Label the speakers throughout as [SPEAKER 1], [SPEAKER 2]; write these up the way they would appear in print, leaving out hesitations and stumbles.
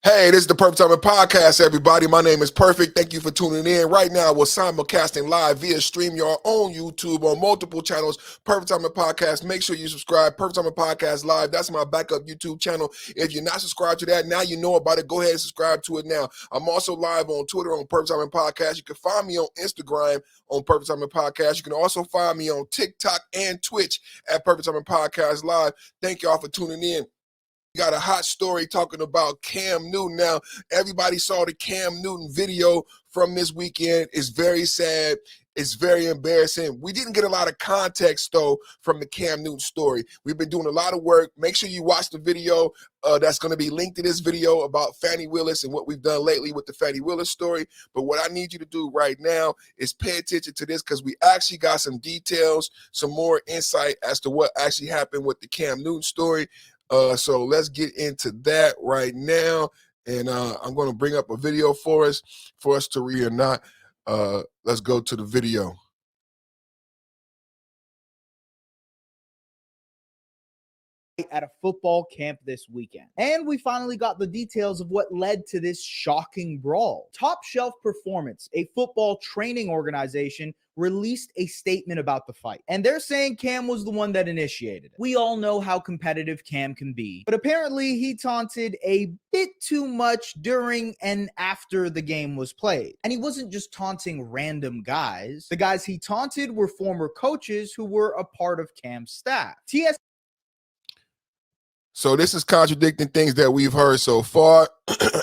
[SPEAKER 1] Hey, this is the Perfect Timing Podcast, everybody. My name is Perfect. Thank you for tuning in. Right now, we're simulcasting live via StreamYard on YouTube on multiple channels. Perfect Timing Podcast. Make sure you subscribe. Perfect Timing Podcast Live. That's my backup YouTube channel. If you're not subscribed to that, now you know about it. Go ahead and subscribe to it now. I'm also live on Twitter on Perfect Timing Podcast. You can find me on Instagram on Perfect Timing Podcast. You can also find me on TikTok and Twitch at Perfect Timing Podcast Live. Thank y'all for tuning in. Got a hot story talking about Cam Newton. Now, everybody saw the Cam Newton video from this weekend. It's very sad. It's very embarrassing. We didn't get a lot of context, though, from the Cam Newton story. We've been doing a lot of work. Make sure you watch the video that's going to be linked to this video about Fannie Willis and what we've done lately with the Fannie Willis story. But what I need you to do right now is pay attention to this because we actually got some details, some more insight as to what actually happened with the Cam Newton story. So let's get into that right now. And I'm going to bring up a video for us to read or not. Let's go to the video.
[SPEAKER 2] At a football camp this weekend. And we finally got the details of what led to this shocking brawl. Top Shelf Performance, a football training organization, released a statement about the fight. And they're saying Cam was the one that initiated it. We all know how competitive Cam can be, but apparently he taunted a bit too much during and after the game was played. And he wasn't just taunting random guys. The guys he taunted were former coaches who were a part of Cam's staff.
[SPEAKER 1] So this is contradicting things that we've heard so far.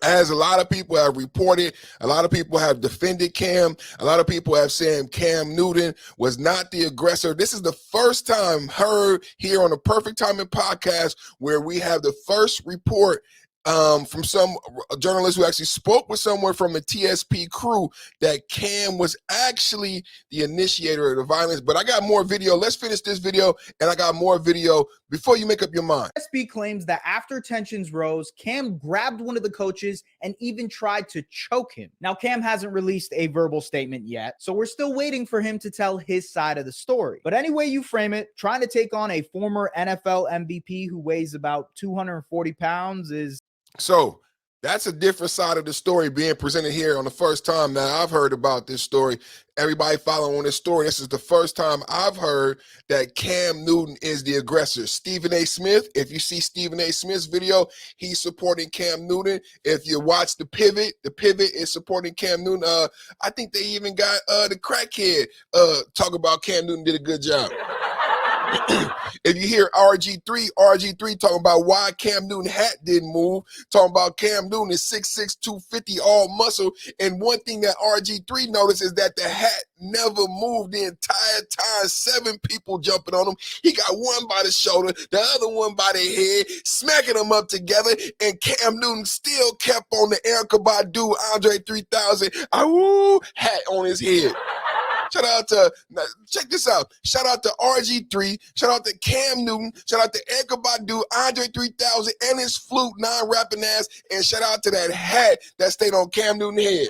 [SPEAKER 1] As a lot of people have reported, a lot of people have defended Cam. A lot of people have said Cam Newton was not the aggressor. This is the first time heard here on the Perfect Timing Podcast where we have the first report from some journalist who actually spoke with someone from the TSP crew that Cam was actually the initiator of the violence. But I got more video. Let's finish this video, and I got more video before you make up your mind.
[SPEAKER 2] TSP claims that after tensions rose, Cam grabbed one of the coaches and even tried to choke him. Now, Cam hasn't released a verbal statement yet, so we're still waiting for him to tell his side of the story. But any way you frame it, trying to take on a former NFL MVP who weighs about 240 pounds is...
[SPEAKER 1] So that's a different side of the story being presented here on the first time that I've heard about this story. Everybody following this story, this is the first time I've heard that Cam Newton is the aggressor. Stephen A. Smith, if you see Stephen A. Smith's video, he's supporting Cam Newton. If you watch The Pivot is supporting Cam Newton. I think they even got the crackhead talk about Cam Newton did a good job. If you hear RG3 talking about why Cam Newton hat didn't move, talking about Cam Newton is 6'6", 250, all muscle. And one thing that RG3 noticed is that the hat never moved the entire time. 7 people jumping on him. He got one by the shoulder, the other one by the head, smacking them up together. And Cam Newton still kept on the Erykah Badu, Andre 3000, hat on his head. Shout out to, check this out. Shout out to RG3. Shout out to Cam Newton. Shout out to Erykah Badu, Andre 3000, and his flute, non-rapping ass. And shout out to that hat that stayed on Cam Newton's head.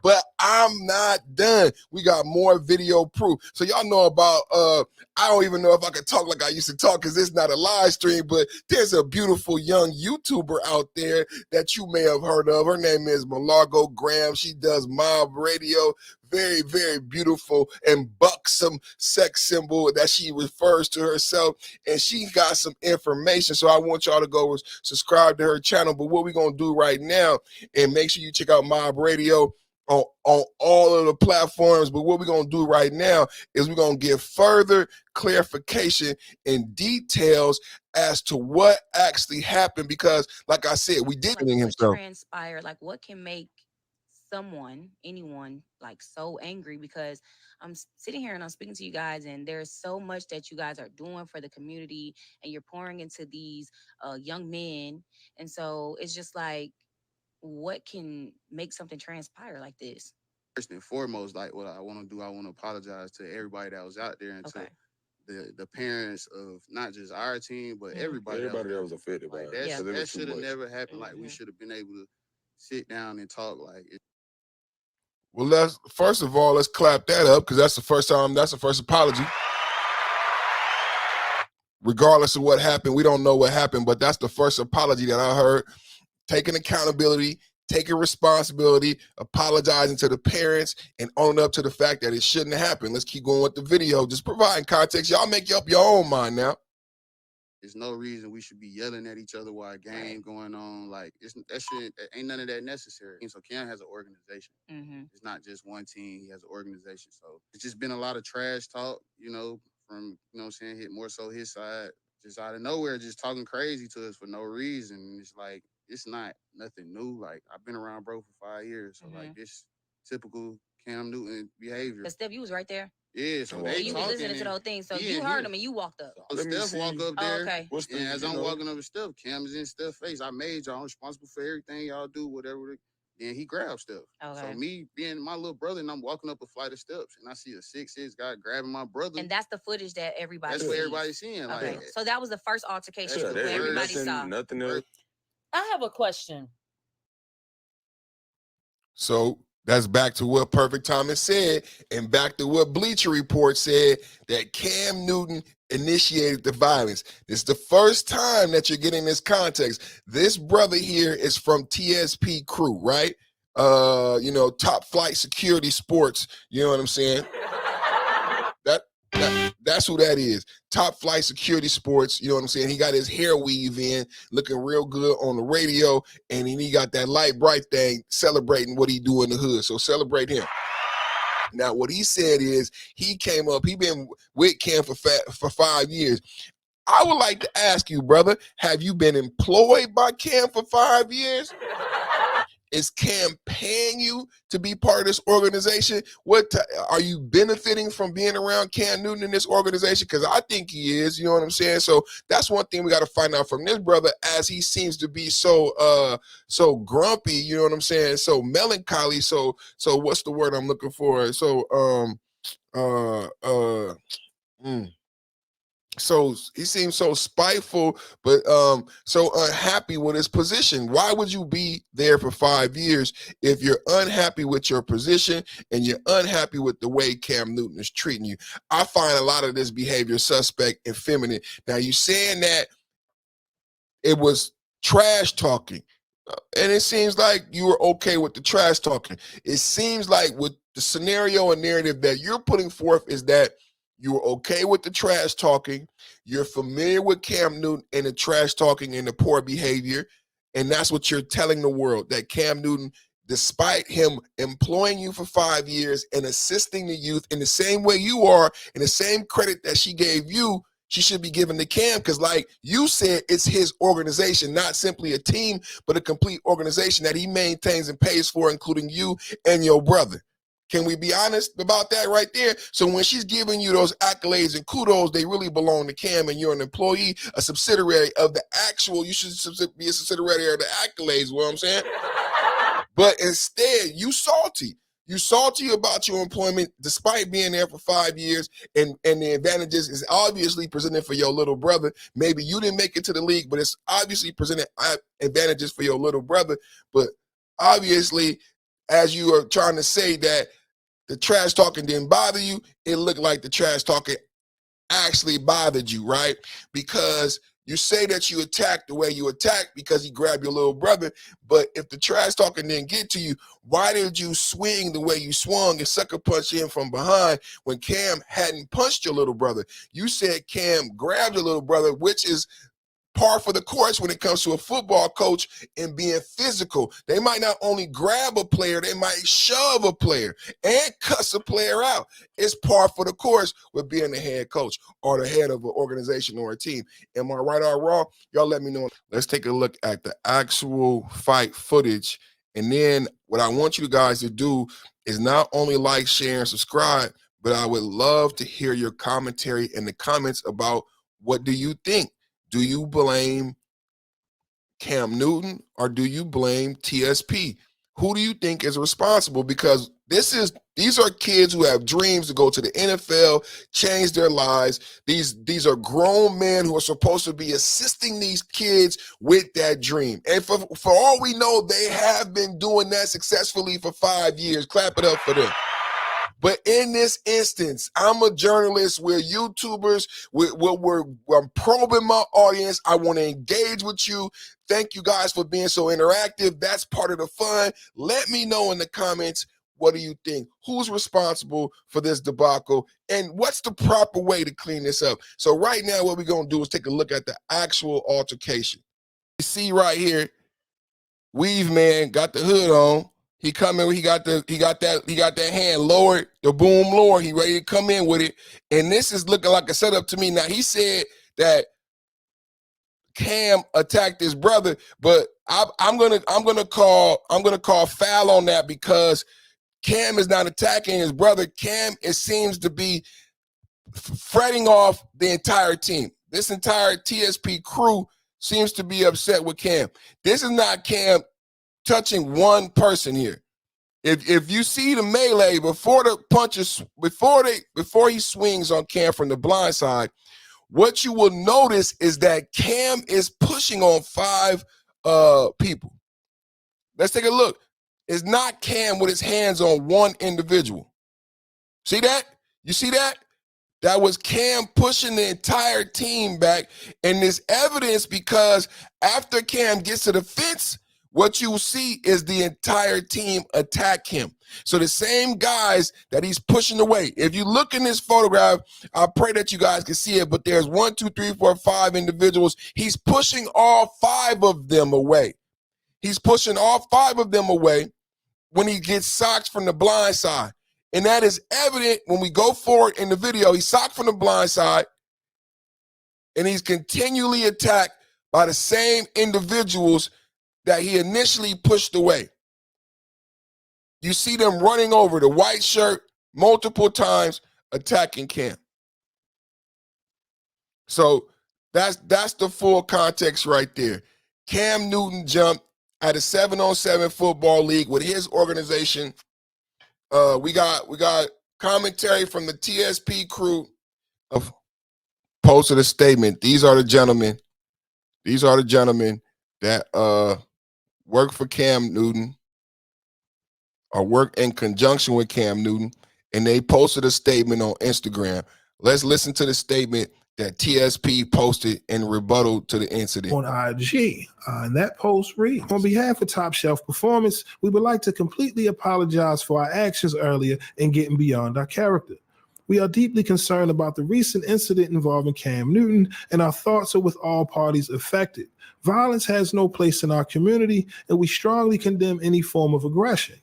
[SPEAKER 1] But I'm not done. We got more video proof. So y'all know about, I don't even know if I can talk like I used to talk because it's not a live stream, but there's a beautiful young YouTuber out there that you may have heard of. Her name is Malargo Graham. She does mob radio. Very, very beautiful and buxom sex symbol that she refers to herself. And she got some information. So I want y'all to go subscribe to her channel. But what we're going to do right now, and make sure you check out Mob Radio on all of the platforms. But what we're going to do right now is we're going to give further clarification and details as to what actually happened. Because like I said, we did it in himself.
[SPEAKER 3] Transpire, like what can make anyone like so angry, because I'm sitting here and I'm speaking to you guys and there's so much that you guys are doing for the community and you're pouring into these young men. And so it's just like, what can make something transpire like this?
[SPEAKER 4] First and foremost, like what I want to do, I want to apologize to everybody that was out there and to the parents of not just our team, but everybody that was affected by it. That should have never happened. Like we should have been able to sit down and talk.
[SPEAKER 1] Well, first of all, let's clap that up because that's the first time, that's the first apology. Regardless of what happened, we don't know what happened, but that's the first apology that I heard. taking accountability, taking responsibility, apologizing to the parents, and owning up to the fact that it shouldn't have happened. Let's keep going with the video. Just providing context. Y'all make up your own mind now.
[SPEAKER 4] There's no reason we should be yelling at each other while a game going on. Like, that shit, ain't none of that necessary. So Cam has an organization. It's not just one team. He has an organization. So it's just been a lot of trash talk, you know, from, you know what I'm saying, hit more so his side, just out of nowhere, just talking crazy to us for no reason. It's like, it's not nothing new. Like, I've been around bro for 5 years. So, like, this typical Cam Newton behavior.
[SPEAKER 3] But Steph, you was right there.
[SPEAKER 4] Yeah, so
[SPEAKER 3] you were listening to the whole thing. So you heard him and you walked up.
[SPEAKER 4] So Steph walk up there.
[SPEAKER 3] Okay.
[SPEAKER 4] And as I'm walking up with Steph, Cam is in Steph's face. I made y'all responsible for everything y'all do, whatever. Then he grabs Steph. Okay. So me being my little brother, and I'm walking up a flight of steps, and I see a 6'6" guy grabbing my brother.
[SPEAKER 3] And that's the footage that everybody
[SPEAKER 4] That's what everybody's seeing.
[SPEAKER 3] Okay.
[SPEAKER 4] Like,
[SPEAKER 3] So that was the first altercation that everybody saw.
[SPEAKER 5] Nothing else.
[SPEAKER 6] I have a question.
[SPEAKER 1] So that's back to what Perfect Thomas said, and back to what Bleacher Report said, that Cam Newton initiated the violence. This is the first time that you're getting this context. This brother here is from TSP Crew, right? You know, Top Flight Security Sports. You know what I'm saying? That's who that is. Top Flight Security Sports. You know what I'm saying? He got his hair weave in, looking real good on the radio, and then he got that light bright thing celebrating what he do in the hood. So celebrate him. Now, what he said is he came up, he been with Cam for 5 years. I would like to ask you, brother, have you been employed by Cam for 5 years? Is Cam paying you to be part of this organization? Are you benefiting from being around Cam Newton in this organization? Because I think he is, you know what I'm saying? So that's one thing we got to find out from this brother, as he seems to be so grumpy, you know what I'm saying? So melancholy. So what's the word I'm looking for? So he seems so spiteful, but so unhappy with his position. Why would you be there for 5 years if you're unhappy with your position and you're unhappy with the way Cam Newton is treating you? I find a lot of this behavior suspect and feminine. Now, you saying that it was trash talking, and it seems like you were okay with the trash talking. It seems like with the scenario and narrative that you're putting forth is that you were okay with the trash talking. You're familiar with Cam Newton and the trash talking and the poor behavior. And that's what you're telling the world, that Cam Newton, despite him employing you for 5 years and assisting the youth in the same way you are, and the same credit that she gave you, she should be given to Cam. Because like you said, it's his organization, not simply a team, but a complete organization that he maintains and pays for, including you and your brother. Can we be honest about that right there? So when she's giving you those accolades and kudos, they really belong to Cam, and you're an employee, a subsidiary of the actual, you should be a subsidiary of the accolades, you know what I'm saying? But instead, you salty. You salty about your employment despite being there for 5 years, and the advantages is obviously presented for your little brother. Maybe you didn't make it to the league, but it's obviously presented advantages for your little brother. But obviously, as you are trying to say that the trash talking didn't bother you, it looked like the trash talking actually bothered you, right? Because you say that you attacked the way you attacked because he grabbed your little brother, but if the trash talking didn't get to you, why did you swing the way you swung and sucker punch in from behind when Cam hadn't punched your little brother? You said Cam grabbed your little brother, which is par for the course when it comes to a football coach and being physical. They might not only grab a player, they might shove a player and cuss a player out. It's par for the course with being the head coach or the head of an organization or a team. Am I right or wrong? Y'all let me know. Let's take a look at the actual fight footage. And then what I want you guys to do is not only like, share, and subscribe, but I would love to hear your commentary in the comments about what do you think? Do you blame Cam Newton or do you blame TSP? Who do you think is responsible? Because these are kids who have dreams to go to the NFL, change their lives. These are grown men who are supposed to be assisting these kids with that dream. And for all we know, they have been doing that successfully for 5 years. Clap it up for them. But in this instance, I'm a journalist. We're YouTubers. I'm probing my audience. I want to engage with you. Thank you guys for being so interactive. That's part of the fun. Let me know in the comments, what do you think? Who's responsible for this debacle? And what's the proper way to clean this up? So right now, what we're going to do is take a look at the actual altercation. You see right here, Weave Man got the hood on. He coming, he got that hand lowered, the boom lower. He ready to come in with it. And this is looking like a setup to me. Now, he said that Cam attacked his brother, but I'm gonna call foul on that, because Cam is not attacking his brother. Cam, it seems to be fretting off the entire team. This entire TSP crew seems to be upset with Cam. This is not Cam touching one person here. If you see the melee before the punches, before he swings on Cam from the blind side, what you will notice is that Cam is pushing on 5 people. Let's take a look. It's not Cam with his hands on one individual. See that? You see that? That was Cam pushing the entire team back. And there's evidence, because after Cam gets to the fence, what you will see is the entire team attack him. So the same guys that he's pushing away. If you look in this photograph, I pray that you guys can see it, but there's 1, 2, 3, 4, 5 individuals. He's pushing all 5 of them away. He's pushing all 5 of them away when he gets socked from the blind side. And that is evident when we go forward in the video. He's socked from the blind side, and he's continually attacked by the same individuals that he initially pushed away. You see them running over the white shirt multiple times, attacking Cam. So that's the full context right there. Cam Newton jumped at a 7-on-7 football league with his organization. We got commentary from the TSP crew of posted a statement. These are the gentlemen that work for Cam Newton, or work in conjunction with Cam Newton, and they posted a statement on Instagram. Let's listen to the statement that TSP posted in rebuttal to the incident.
[SPEAKER 5] On IG, and that post reads, on behalf of Top Shelf Performance, we would like to completely apologize for our actions earlier in getting beyond our character. We are deeply concerned about the recent incident involving Cam Newton, and our thoughts are with all parties affected. Violence has no place in our community, and we strongly condemn any form of aggression.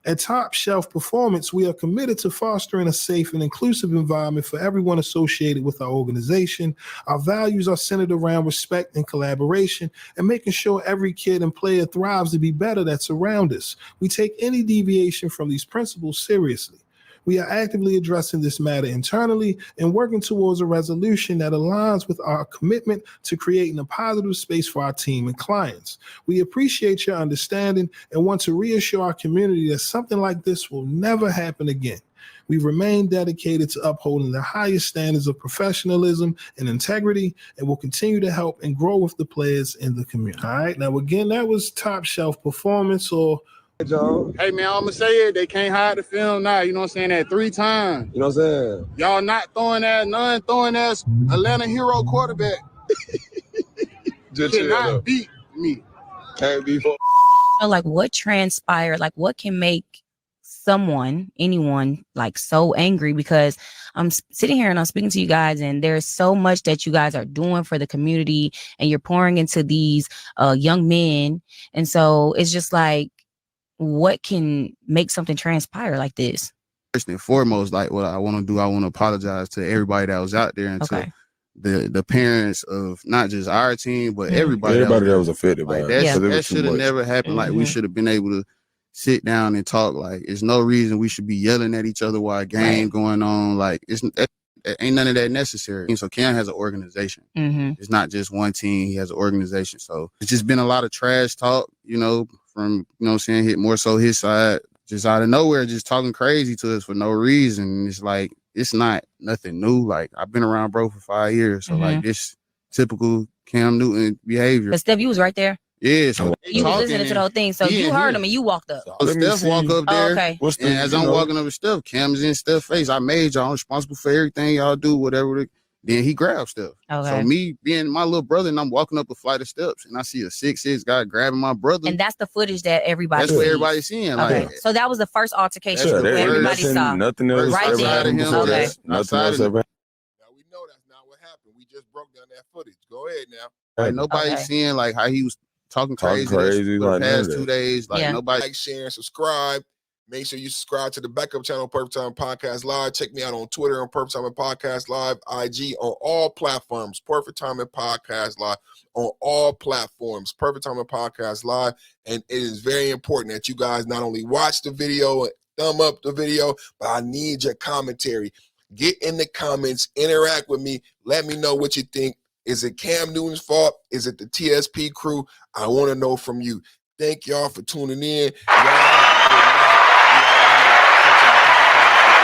[SPEAKER 5] At Top Shelf Performance, we are committed to fostering a safe and inclusive environment for everyone associated with our organization. Our values are centered around respect and collaboration, and making sure every kid and player thrives to be better that's around us. We take any deviation from these principles seriously. We are actively addressing this matter internally and working towards a resolution that aligns with our commitment to creating a positive space for our team and clients. We appreciate your understanding and want to reassure our community that something like this will never happen again. We remain dedicated to upholding the highest standards of professionalism and integrity, and will continue to help and grow with the players in the community. All right. Now, again, that was Top Shelf Performance, or
[SPEAKER 4] hey man, I'm gonna say it. They can't hide the film now. You know what I'm saying? That 3 times. You know what I'm saying? Y'all not throwing that, none throwing that Atlanta hero quarterback. Just cannot beat me. Can't be for.
[SPEAKER 3] Like, what transpired? Like, what can make anyone, like, so angry? Because I'm sitting here and I'm speaking to you guys, and there's so much that you guys are doing for the community, and you're pouring into these young men, and so it's just like, what can make something transpire like this?
[SPEAKER 4] First and foremost, like, what I want to do, I want to apologize to everybody that was out there, and to the parents of not just our team, but everybody that was affected by it. That should have never happened. Like, we should have been able to sit down and talk. Like, it's no reason we should be yelling at each other while a game going on. Like, ain't none of that necessary. So Cam has an organization. It's not just one team. He has an organization. So it's just been a lot of trash talk, you know, from, you know what I'm saying, hit more so his side, just out of nowhere, just talking crazy to us for no reason. It's like, it's not nothing new. Like, I've been around bro for 5 years. So like, this typical Cam Newton behavior.
[SPEAKER 3] But Steph, you was right there.
[SPEAKER 4] Yeah, so
[SPEAKER 3] You was listening to the whole thing, so you heard him and you walked up.
[SPEAKER 4] So Steph walk up there,
[SPEAKER 3] okay.
[SPEAKER 4] And as I'm walking up with Steph, Cam's in Steph's face. I made y'all responsible for everything y'all do, whatever. Then he grabs Steph.
[SPEAKER 3] Okay.
[SPEAKER 4] So me being my little brother, and I'm walking up a flight of steps, and I see a 6'6" guy grabbing my brother.
[SPEAKER 3] And that's the footage that everybody
[SPEAKER 4] That's
[SPEAKER 3] sees.
[SPEAKER 4] what everybody's seeing.
[SPEAKER 3] Okay.
[SPEAKER 4] Like,
[SPEAKER 3] So that was the first altercation
[SPEAKER 4] That's
[SPEAKER 3] that
[SPEAKER 4] the
[SPEAKER 3] everybody saw.
[SPEAKER 7] Nothing else
[SPEAKER 3] Right
[SPEAKER 7] ever
[SPEAKER 3] there.
[SPEAKER 7] happened before
[SPEAKER 3] Okay.
[SPEAKER 7] that. Nothing else ever happened.
[SPEAKER 1] Now we know that's not what happened. We just broke down that footage. Go ahead now.
[SPEAKER 4] Like nobody's seeing like how he was talking crazy for the
[SPEAKER 7] like
[SPEAKER 4] past 2 days. Like nobody
[SPEAKER 1] like, share, and subscribe. Make sure you subscribe to the backup channel, Perfect Time Podcast Live. Check me out on Twitter on Perfect Time Podcast Live, IG on all platforms, Perfect Time Podcast Live on all platforms, Perfect Time Podcast Live. And it is very important that you guys not only watch the video and thumb up the video, but I need your commentary. Get in the comments, interact with me. Let me know what you think. Is it Cam Newton's fault? Is it the TSP crew? I want to know from you. Thank y'all for tuning in. Y'all